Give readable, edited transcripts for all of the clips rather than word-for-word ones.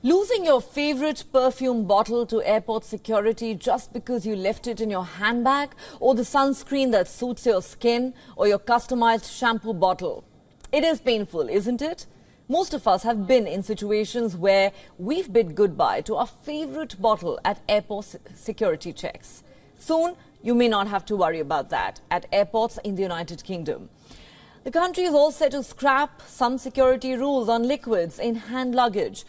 Losing your favorite perfume bottle to airport security just because you left it in your handbag, or the sunscreen that suits your skin, or your customized shampoo bottle. It is painful, isn't it? Most of us have been in situations where we've bid goodbye to our favorite bottle at airport security checks. Soon, you may not have to worry about that at airports in the United Kingdom. The country is all set to scrap some security rules on liquids in hand luggage.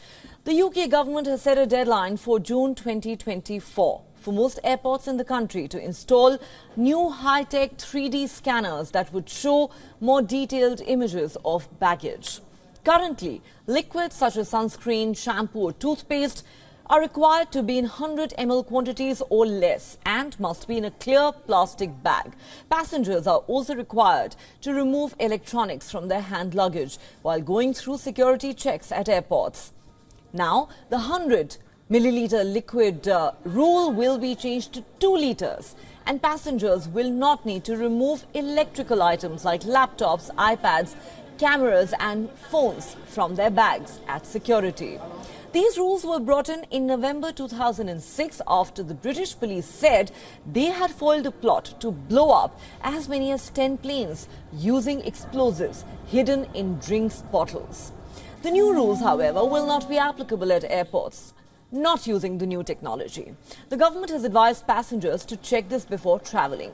The UK government has set a deadline for June 2024 for most airports in the country to install new high-tech 3D scanners that would show more detailed images of baggage. Currently, liquids such as sunscreen, shampoo or toothpaste are required to be in 100 ml quantities or less and must be in a clear plastic bag. Passengers are also required to remove electronics from their hand luggage while going through security checks at airports. Now, the 100 milliliter liquid rule will be changed to 2 liters, and passengers will not need to remove electrical items like laptops, iPads, cameras and phones from their bags at security. These rules were brought in November 2006 after the British police said they had foiled a plot to blow up as many as 10 planes using explosives hidden in drinks bottles. The new rules, however, will not be applicable at airports not using the new technology. The government has advised passengers to check this before travelling.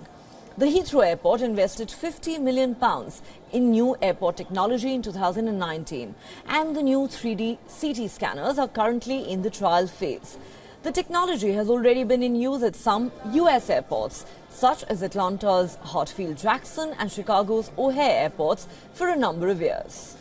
The Heathrow Airport invested £50 million in new airport technology in 2019, and the new 3D CT scanners are currently in the trial phase. The technology has already been in use at some US airports, such as Atlanta's Hartsfield-Jackson and Chicago's O'Hare airports, for a number of years.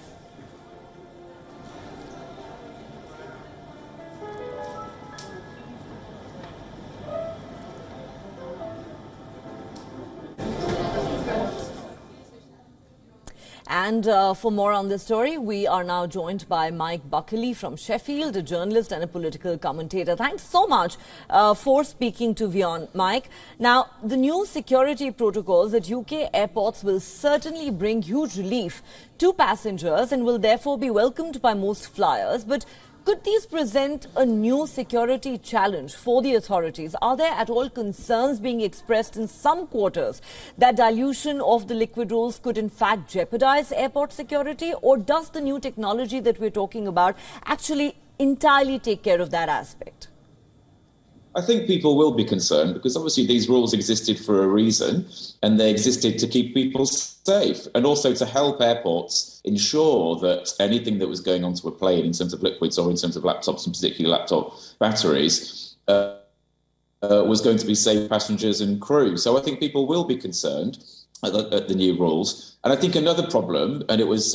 And for more on this story, we are now joined by Mike Buckley from Sheffield, a journalist and a political commentator. Thanks so much for speaking to WION, Mike. Now, the new security protocols at UK airports will certainly bring huge relief to passengers and will therefore be welcomed by most flyers. But could these present a new security challenge for the authorities? Are there at all concerns being expressed in some quarters that dilution of the liquid rules could in fact jeopardize airport security? Or does the new technology that we're talking about actually entirely take care of that aspect? I think people will be concerned because obviously these rules existed for a reason, and they existed to keep people safe and also to help airports ensure that anything that was going onto a plane in terms of liquids or in terms of laptops, and particularly laptop batteries, was going to be safe for passengers and crew. So I think people will be concerned at the new rules. And I think another problem, and it was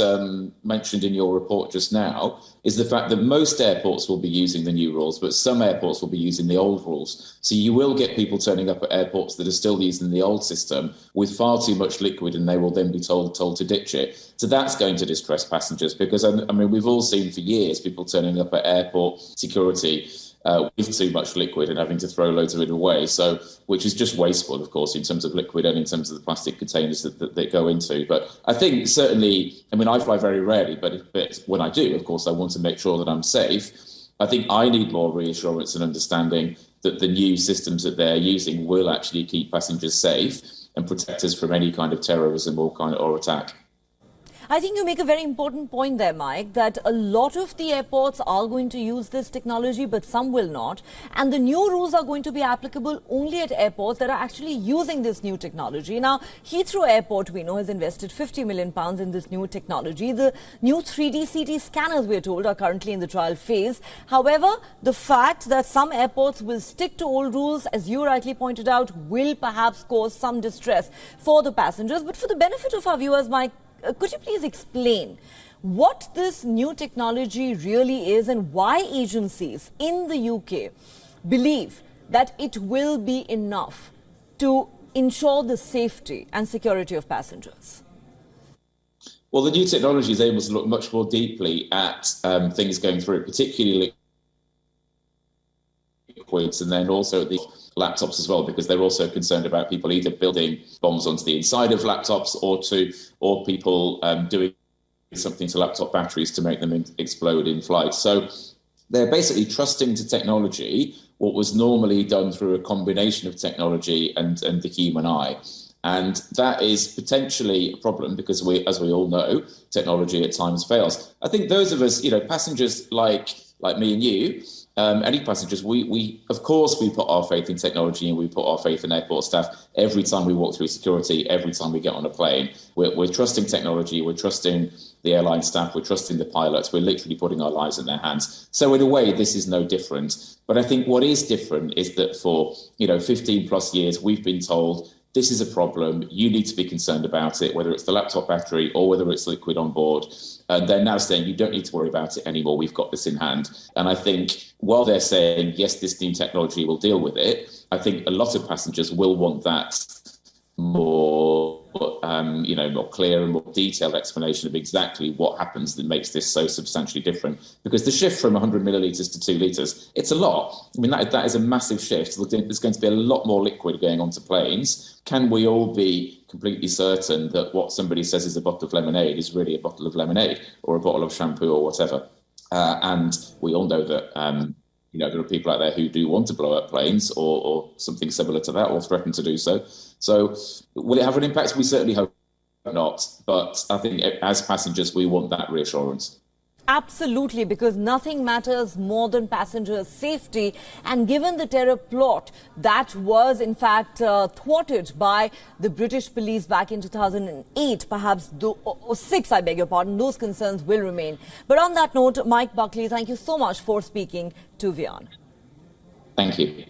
mentioned in your report just now, is the fact that most airports will be using the new rules, but some airports will be using the old rules. So you will get people turning up at airports that are still using the old system with far too much liquid, and they will then be told to ditch it. So that's going to distress passengers because, I mean, we've all seen for years people turning up at airport security with too much liquid and having to throw loads of it away, so which is just wasteful, of course, in terms of liquid and in terms of the plastic containers that they go into. But I think certainly, I mean, I fly very rarely, but when I do, of course, I want to make sure that I'm safe. I think I need more reassurance and understanding that the new systems that they're using will actually keep passengers safe and protect us from any kind of terrorism or attack. I think you make a very important point there, Mike, that a lot of the airports are going to use this technology, but some will not. And the new rules are going to be applicable only at airports that are actually using this new technology. Now, Heathrow Airport, we know, has invested £50 million in this new technology. The new 3D CT scanners, we're told, are currently in the trial phase. However, the fact that some airports will stick to old rules, as you rightly pointed out, will perhaps cause some distress for the passengers. But for the benefit of our viewers, Mike, could you please explain what this new technology really is and why agencies in the UK believe that it will be enough to ensure the safety and security of passengers? Well, the new technology is able to look much more deeply at things going through it, particularly liquids, and then also at the laptops as well, because they're also concerned about people either building bombs onto the inside of laptops or people doing something to laptop batteries to make them explode in flight. So They're basically trusting to technology what was normally done through a combination of technology and the human eye. And that is potentially a problem because as we all know, technology at times fails. I think those of us, passengers like me and you, any passengers, we of course we put our faith in technology and we put our faith in airport staff every time we walk through security, every time we get on a plane. We're trusting technology, we're trusting the airline staff, we're trusting the pilots, we're literally putting our lives in their hands. So in a way, this is no different. But I think what is different is that for 15 plus years, we've been told this is a problem, you need to be concerned about it, whether it's the laptop battery or whether it's liquid on board. And they're now saying you don't need to worry about it anymore, we've got this in hand. And I think while they're saying, yes, this new technology will deal with it, I think a lot of passengers will want that more clear and more detailed explanation of exactly what happens that makes this so substantially different. Because the shift from 100 millilitres to 2 litres, it's a lot. I mean, that is a massive shift. There's going to be a lot more liquid going onto planes. Can we all be completely certain that what somebody says is a bottle of lemonade is really a bottle of lemonade or a bottle of shampoo or whatever? And we all know that there are people out there who do want to blow up planes or something similar to that or threaten to do so. So will it have an impact? We certainly hope not. But I think as passengers, we want that reassurance. Absolutely, because nothing matters more than passengers' safety. And given the terror plot that was, in fact, thwarted by the British police back in 2008, perhaps, or 6, I beg your pardon, those concerns will remain. But on that note, Mike Buckley, thank you so much for speaking to WION. Thank you.